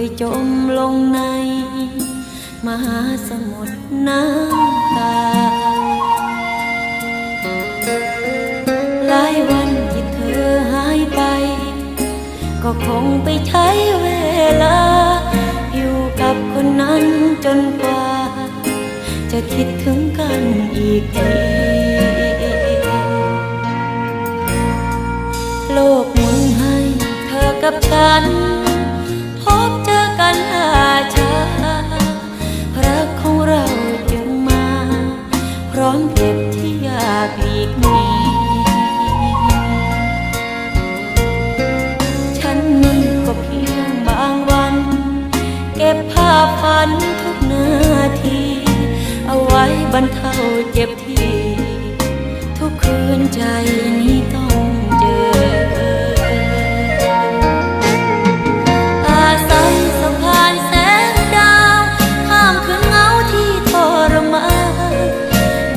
ยจมลงในมหาสมุทรน้ำตาหลายวันที่เธอหายไปก็คงไปใช้เวลาอยู่กับคนนั้นจนกว่าจะคิดถึงกันอีกทีโลกหมุนให้เธอกับฉันพบเจอกันช้ารักของเราจึงมาพร้อมเจ็บที่อยากหลีกหนีฉันนั้นก็เพียงบางวันเก็บภาพฝันทุกนาทีเอาไว้บรรเทาเจ็บที่ทุกคืนใจ